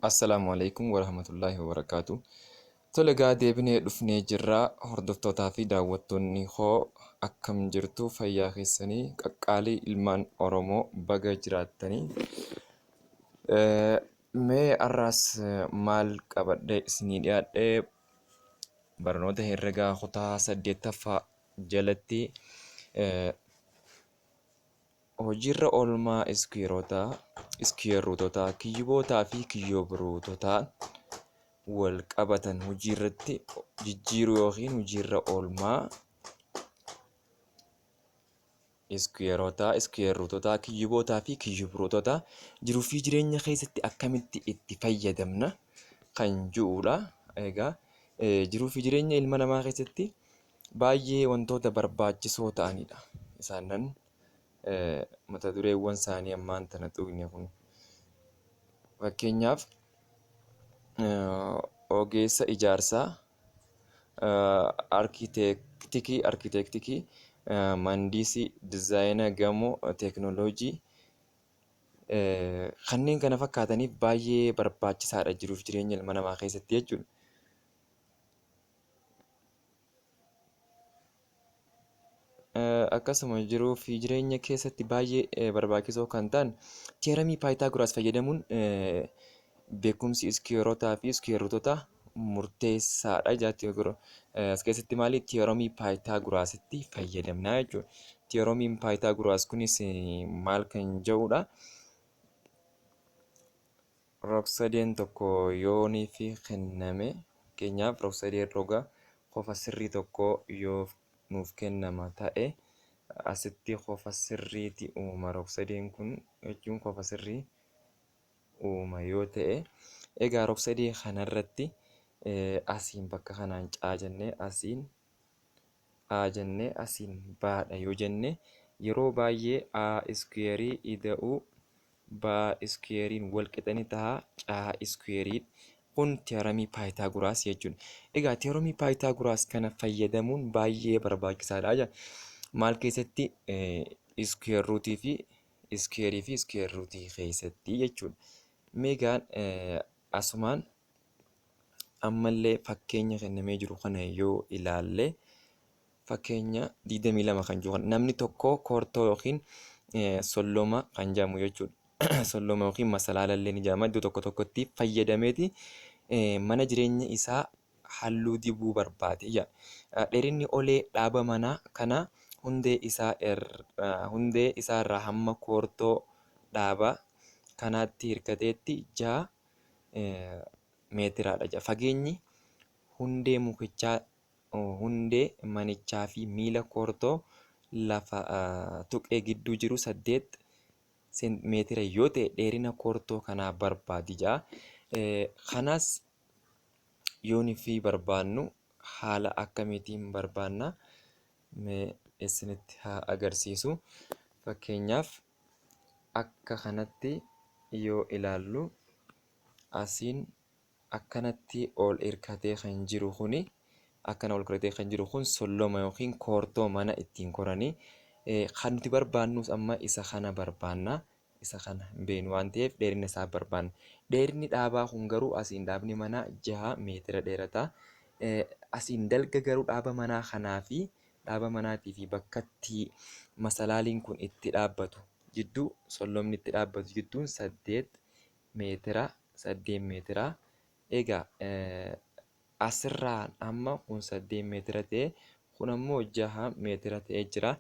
Assalamualaikum warahmatullahi wabarakatuh. Tole egaa deebinee dhufnee jirraa hordoftootaa fi daawwattoonni koo akkam jirtu fayyaa keessanii qaqqaalii ilmaan Oromoo baga jiraattanii. Mee har'aas maal qabadhee isinii dhiyaadhee barnoota herregaa kutaa 8ffaa jalatti hojiirra oolmaa iskweeruutotaa, kiyyibootaa fi kiyyoo-biruutotaa wal qabatan hojiirratti jijjiiruu yookiin hojiirra oolmaa iskweerotaa, iskweeruutotaa, kiyyibootaa fi kiyyoo-biruutotaa jiruu fi jireenya keessatti akkamitti itti fayyadamna kan jedhudha. Egaa jiruu fi jireenya ilma namaa keessatti baay'ee wantoota barbaachisoo ta'anidha. Isaanan mata dureewwan isaanii ammaan tana tuqne kun. Fakkeenyaaf ogeessa ijaarsaa, arkiteektikii, maandisii, dizaayina gamoo, teekinooloojii kanneen kana fakkaataniif baay'ee barbaachisaadha jiruuf jireenya ilma namaa keessatti jechuudha. Akkasuma jiruu fi jireenya keessatti baay'ee barbaachisoo kan ta'an tiyooremii paayitaagoraas fayyadamuun beekumsi iskweerotaa fi iskweeruutotaa murteessaadha jechuudha. As keessatti maali tiyooremii paayitaagoraasitti fayyadamna jechuudha. Tiyooremiin paayitaagoraas kunis maal kan jedhudha? Rog-sadeen tokko yoo nuuf kenname, fakkeenyaaf rog-sadeen roga qofa sirrii tokko yoo nuuf kennama ta'e asitti qofa sirriiti uuma rog-sadeen kun jechuun qofa sirrii uuma yoo ta'e, egaa rog-sadee kanarratti asiin bakka kanaan caa jennee asiin a jennee asiin baadha yoo jenne yeroo baay'ee a iskweerii ida'uu baa iskweeriin wal qixani ta'a caa iskweeriin kun tiyooremii paayitaagoraas jechuudha. Egaa tiyooremii paayitaagoraas kana fayyadamuun baay'ee barbaachisaadha. Maal keessatti? Iskweeruutii fi iskweeruutii keessatti jechuudha. Meegaan asumaan ammallee fakkeenya kennamee jiru kana yoo ilaalle fakkeenya 22 kan jiru namni tokko koortoo yookiin solloma kan jedhamu jechuudha. Solloma yookiin masalaalallee ni jedhama. Iddoo tokko tokkotti fayyadameeti mana jireenya isaa halluu dibuu barbaade jedha. Dheerinni olee dhaaba manaa kana hundee isaa irraa hamma koortoo dhaaba kanaatti hirkateetti 6 meetiraadha jedha. Fageenyi hundee mukichaa, hundee manichaa fi miila koortoo lafa tuqee gidduu jiru 8 meetira yoo ta'e dheerina koortoo kanaa barbaadi jedha. Kanas yoo nufi barbaannu haala akkamiitiin barbaanna? Mee isinitti haa agarsiisu. Fakkeenyaaf akka kanatti yoo ilaallu asiin akkanatti ol hirkatee kan jiru kuni akkana ol hirkatee kan jiru kun solloma yookiin koortoo mana ittiin koranii kan nuti barbaannus amma isa kana barbaanna. Isa kana hin beeknu waan ta'eef dheerina isaa barbaanna. Dheerinni dhaabaa kun garuu asiin dhaabni manaa 6 meetira dheerata. Asiin dalga garuu dhaaba manaa kanaa fi dhaaba manaatii fi bakka itti masalaaliin kun itti dhaabbatu jidduu sollomni itti dhaabbatu jidduun 8 meetira. Egaa asirraan amma kun 8 meetira ta'e kun ammoo 6 meetira ta'ee jira.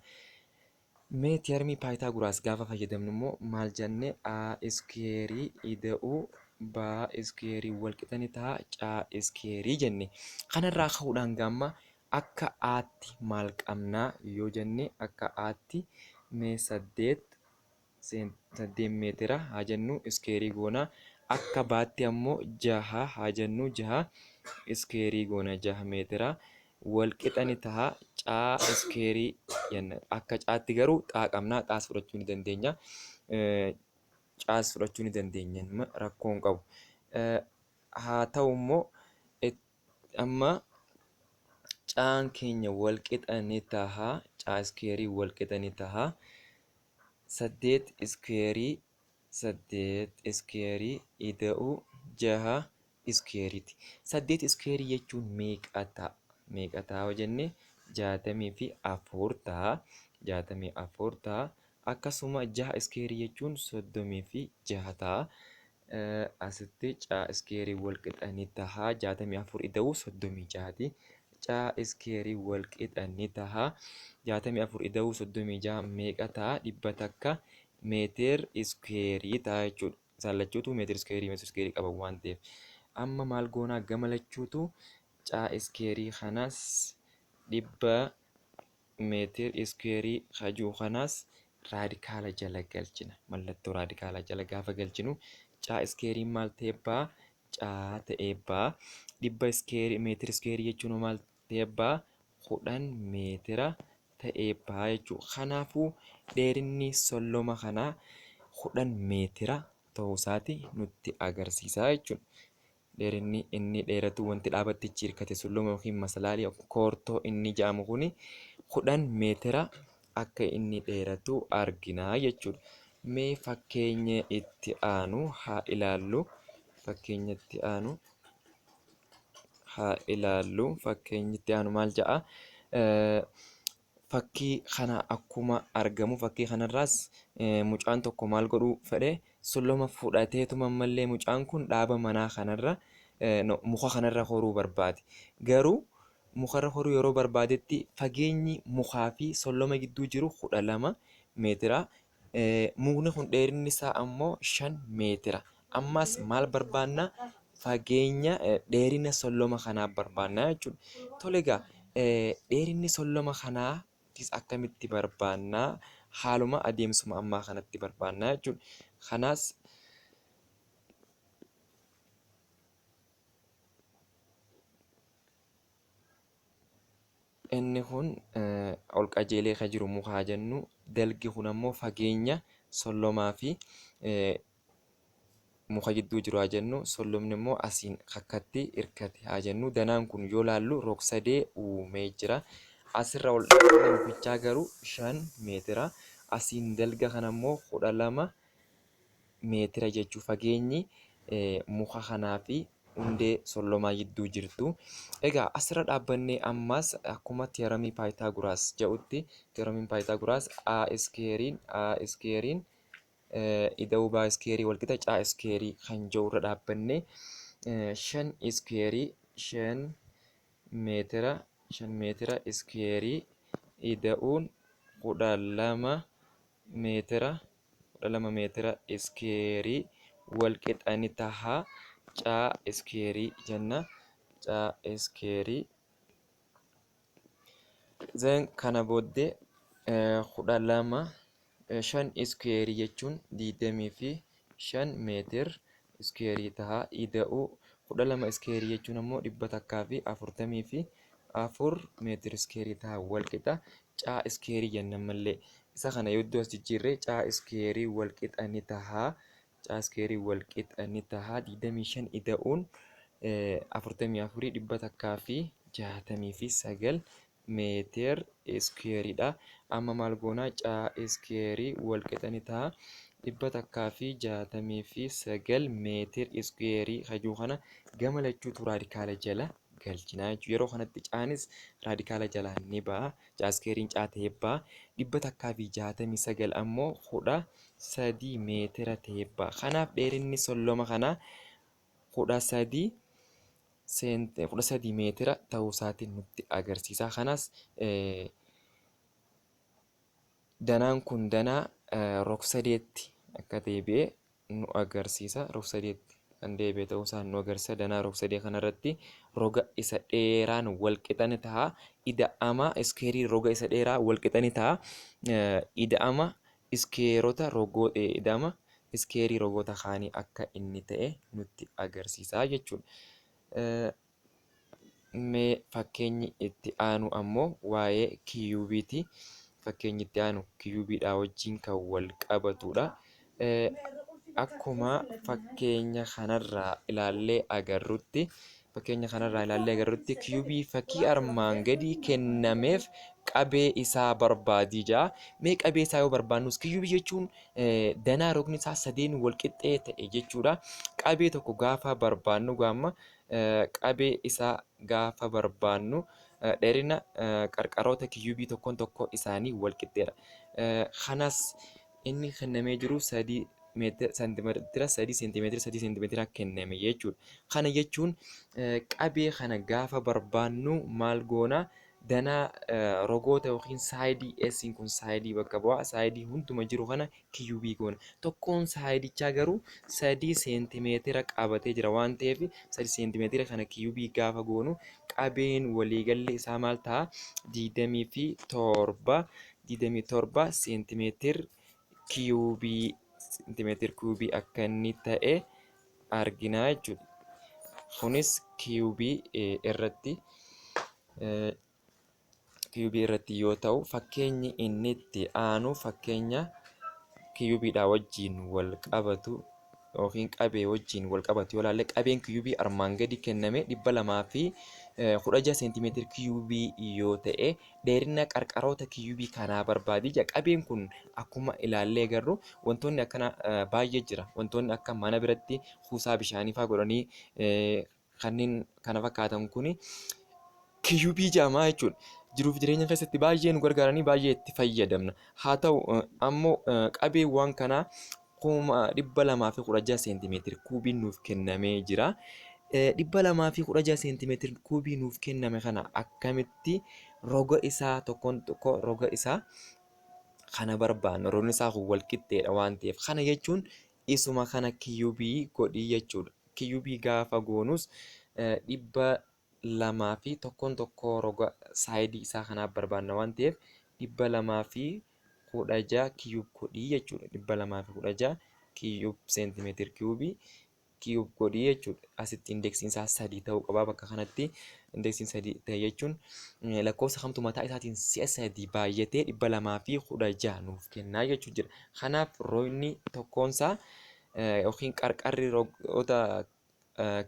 Mee tiyooremii paayitaagoraas gaafa fayyadamnu immoo maal jennee a iskweerii ida'uu baa iskweerii wal qixani ta'a caa iskweerii jenne. Kanarraa ka'uudhaan gaamma akka aatti maal qabnaa yoo jenne akka aatti mee 8 meetira haa jennu iskweerii goonaa. Akka baatti ammoo 6 haa jennu 6 iskweerii goona 6 meetira wal qixani ta'a caa iskweerii jenna. Akka caatti garuu xaa qabnaa. Xaas fudhachuu ni dandeenya. Caas fudhachuu ni dandeenya. Rakkoo hin qabu. Haa ta'u immoo amma caan keenya wal qixani ta'a. Caa iskweerii wal qixani ta'a. 8 iskweerii ida'uu 6 iskeeriiti. 8 iskeerii jechuun meeqa ta'a? Meeqa ta'a yoo jenne 64 ta'a. 64 ta'a. Akkasuma 6 iskeerii jechuun 36 ta'a. Asitti caa iskeerii wal qixa ni taha. 64 ida'uu 36ti. Caa iskeerii wal qixa ni taha. 64 ida'uu 36 meeqa ta'a? 100 takka meetir iskeerii ta'a jechuudha. Isaan lachuutu meetir iskeerii qaban waan ta'eef. Amma maal goonaa gama lachuutu caa iskeerii kanas 100 meetir iskeerii hajuu kanas raadikaala jala galchina. Mallattoo raadikaala jala gaafa galchinu caa iskeeriin maal ta'ee ba'a? Caa ta'ee ba'a. 100 meetir iskeerii jechuun maal ta'ee ba'a? 10 meetira ta'ee ba'a jechuudha. Kanaafuu dheerinni solloma kanaa 10 meetira ta'uu isaati nutti agarsiisa jechuudha. Dheerinni inni dheeratu wanti dhaabattichi hirkate solloma yookiin masalaalii koortoo inni jedhamu kuni 10 meetira akka inni dheeratu argina jechuudha. Mee fakkeenya itti aanu haa ilaallu. Fakkeenya itti aanu haa ilaallu. Fakkeenyi itti aanu maal jedha? Fakkii kana akkuma argamu fakkii kanarraas mucaan tokko maal godhuu fedhe solloma fudhateetuma ammallee mucaan kun dhaaba manaa kanarra muka kanarra horuu barbaade. Garuu mukarra horuu yeroo barbaadetti fageenyi mukaa fi solloma gidduu jiru 12 meetira. Mukni kun dheerinni isaa ammoo 5 meetira. Ammas maal barbaanna? Fageenya dheerina solloma kanaa barbaanna jechuudha. Tole egaa dheerinni solloma kanaatis akkamitti barbaannaa? Haaluma adeemsuma ammaa kanatti barbaannaa jechuudha. Kanaas inni kun ol qajeelee kan jiru mukaa jennu, dalgi kun ammoo fageenya sollomaa fi muka gidduu jiru haa jennu, sollomni immoo asiin kakkatti hirkate haa jennu. Danaan kun yoo laallu rog-sadee uumee jira. Asirra ol dheerinni mukichaa garuu 5 meetira. Asiin dalga kana immoo 12 meetira jechuu fageenyi muka kanaa fi hundee sollomaa gidduu jirtu. Egaa asirra dhaabbannee ammas akkuma teeramii paayitaaguraas jedhutti teeramiin paayitaaguraas a iskeeriin ida'uu baa iskeerii walqixa caa iskeerii kan jedhu irra dhaabbannee 5 iskeerii 5 meetira iskeerii ida'uun 12 meetira iskeerii walqixa ni taha. Caa iskeerii jenna. Caa iskeerii kana booddee 5 iskeerii jechuun 25 meetir iskeerii taha. Ida'uu 12 iskeerii jechuun ammoo 144 meetir iskeerii taha walqixa caa iskeerii jenna mallee. Isa kana yoo iddoo as jijjiirree caa iskeerii walqixa ni taha. Caa iskeerii walqixa ni taha. 25 ida'uun 44,169 meetir iskeeriidha. Amma maal goonaa? Caa iskeerii walqixa ni taha. 169 meetir iskeerii hajuu kana gama lachuutu raadikaala jala galchinaa jechuudha. Yeroo kanatti caanis raadikaala jalaa ni baha. Caa iskeeriin caa ta'ee baha. 169 ammoo 13 meetira ta'ee baha. Kanaaf dheerinni solloma kanaa 13 meetira ta'uu isaatiin nutti agarsiisa. Kanas danaan kun danaa rog-sadeetti akka deebi'e nu agarsiisa. Rog-sadeetti kan deebi'e ta'uu isaa nu agarsiisa. Danaa rog-sadee kanarratti roga isa dheeraan walqixa ni taha. Ida'ama iskeerii roga isa dheeraa walqixa ni taha. Ida'ama iskeerii rogoota kaanii akka inni ta'e nutti agarsiisa jechuudha. Mee fakkeenyi itti aanu ammoo waa'ee kiyuubiiti. Fakkeenyi itti aanu kiyuubiidhaa wajjin kan wal qabatudha. Akkuma fakkeenya kanarraa ilaallee agarrutti kiyuubii fakkii armaan gadii kennameef qabee isaa barbaadii jaa. Mee qabee isaa yoo barbaannus kiyyubii jechuun danaa rogni isaa sadeen wal qixxee ta'e jechuudha. Qabee tokko gaafa barbaannu gaamma qabee isaa gaafa barbaannu dheerina qarqaroota kiyyubii tokkoon tokko isaanii wal qixxeedha. Kanas inni kennamee jiru seentimeetira 3 seentimeetira kenname jechuudha. Kana jechuun qabee kana gaafa barbaannu maal goona? Danaa rogoota yookiin saayidii eessiin kun saayidii bakka bu'a. Saayidii hunduma jiru kana kiyyubii goona. Tokkoon saayidichaa garuu 3 seentimeetira qabatee jira waan ta'eef 3 seentimeetira kana kiyyubii gaafa goonu qabeen waliigalli isaa maal ta'a? 27 seentimeetira kiyyubii akka inni ta'e argina jechuudha. Kunis kiyyubii irratti yoo ta'u, fakkeenyi inni itti aanu fakkeenya kiyyubiidhaa wajjin wal qabatu yookiin qabee wajjin wal qabatu yoo ilaalle, qabeen kiyyubii armaan gadi kenname 216 seentimeetira kiyyubii yoo ta'e, dheerina qarqaroota kiyyubii kanaa barbaadi. Qabeen kun akkuma ilaallee agarru wantoonni akkana baay'ee jira. Wantoonni akka mana biratti kuusaa bishaanii fa'aa godhanii kanneen kana fakkaatan kuni kiyyubii jedhama jechuudha. Jiruuf jireenya keessatti baay'ee nu gargaaranii baay'ee itti fayyadamna. Haa ta'u ammoo qabeewwan kanaa 216 seentimeetira kuubii nuuf kennamee jira. 216 seentimeetira kuubii nuuf kenname kana akkamitti roga isaa tokkoon tokko roga isaa kana barbaanna? Rogni isaa kun wal qixxeedha waan ta'eef, kana jechuun isuma kana kiyyubii godhii jechuudha. Kiyyubii gaafa goonus 200 fi tokkoon tokko roga saayidii isaa kanaaf barbaanna waan ta'eef 216 kiyyub godhii jechuudha. 216 kiyyub seentimeetira kiyyub godhii jechuudha. Asitti indeksiin isaa 3 ta'uu qaba. Bakka kanatti indeksiin 3 ta'e jechuun lakkoofsa kamtu mataa isaatiin si'a 3 baay'atee 216 nuuf kennaa jechuudha jira. Kanaaf rogni tokkoonsaa yookiin qarqarri rogoota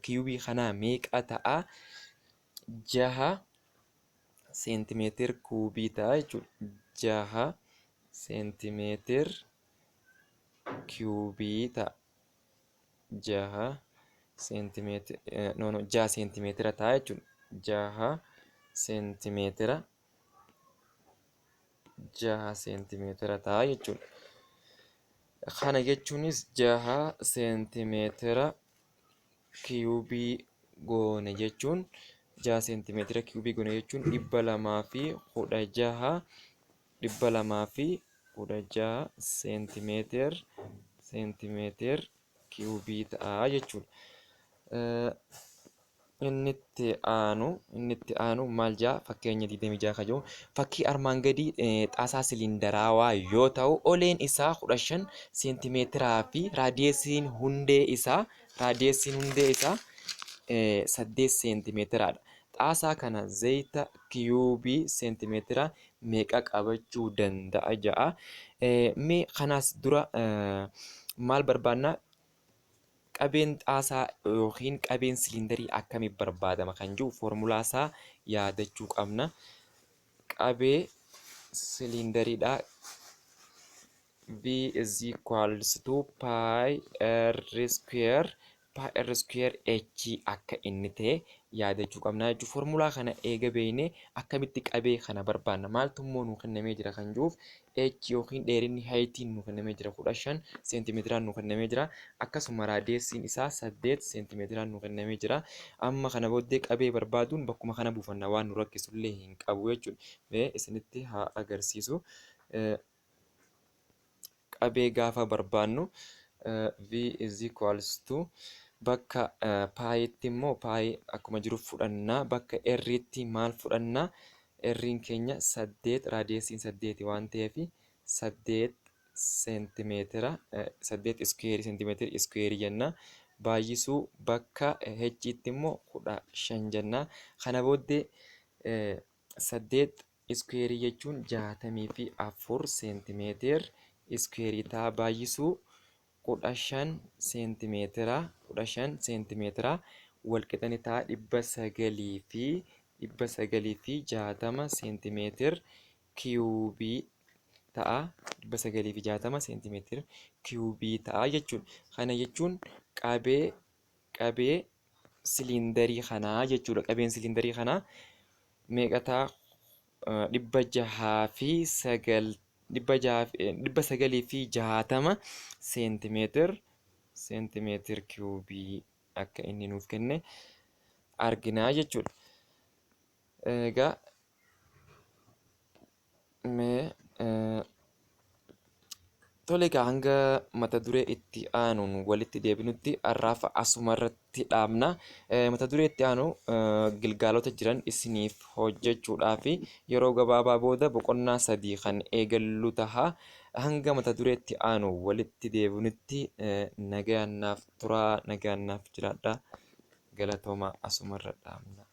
kiyyubii kanaa meeqa ta'a? 6 seentimeetira kuubii ta'a jechuudha. 6 seentimeetira kiyyubii ta'a. 6 seentimeetira ta'a jechuudha. 6 seentimeetira ta'a jechuudha. Kana jechuunis 6 seentimeetira kiyyubii goone jechuun 6 seentimeetira kiyyubii goone jechuun 216 seentimeetira kiyyubii ta'a jechuudha. Inni itti aanu maal jaa? Fakkeenya 26 kan jiru fakkii armaan gadii xaasaa siliindaraawaa yoo ta'u, oleen isaa 15 seentimeetiraa fi raadiyeesiin hundee isaa 8 seentimeetiraadha. Xaasaa kana zayita kiyyubii seentimeetira meeqa qabachuu danda'a ja'a? Mee kanaas dura maal barbaanna? Qabeen xaasaa yookiin qabeen siliindarii akkamiin barbaadama kan jiru foormulaa isaa yaadachuu qabna. Qabee siliindariidhaa V is equals to pi r square h akka inni ta'e yaadachuu qabna jechuudha. Foormulaa kana eega beeknee akkamitti qabee kana barbaanna? Maaltu immoo nuu kennamee jira kan jiruuf h yookiin dheerinni hayitiin nuu kennamee jira 15 seentimeetiraan nuu kennamee jira. Akkasuma raadiyeesiin isaa 8 seentimeetiraan nuu kennamee jira. Amma kana booddee qabee barbaaduun bakkuma kana buufanna, waan nu rakkisullee hin qabu jechuudha. Mee isinitti haa agarsiisu. Qabee gaafa barbaannu V is equals to bakka paayitti immoo paayii akkuma jiru fudhannaa. Bakka r'itti maal fudhannaa? R'iin keenya 8 raadiyeesiin 8 waan ta'eef 8 seentimeetira 8 seentimeetira iskuweerii jenna. Baay'isuu bakka h'itti immoo 15 jenna. Kana booddee 8 iskuweerii jechuun 64 seentimeetira iskuweerii ta'a. Baay'isuu 15 seentimeetira wal qixanii ta'a. 960 seentimeetira kiiyuubii ta'a. 960 seentimeetira kiiyuubii ta'a jechuudha. Kana jechuun qabee siliindarii kanaa jechuudha. Qabeen siliindarii kanaa meeqa ta'a? 660 seentimeetir kiiyuubii akka inni nuuf kenne arginaa jechuudha. Egaa tole egaa hanga mata duree itti aanuun walitti deebinutti har'aaf asuma irratti dhaabna. Mata duree itti aanu gilgaalota jiran isiniif hojjechuudhaaf yeroo gabaabaa booda boqonnaa 3 kan eegallu taha. Hanga mata duree itti aanu walitti deebinutti nagaannaaf turaa, nagaannaaf jiraadhaa. Galatooma asuma irra dhaabna.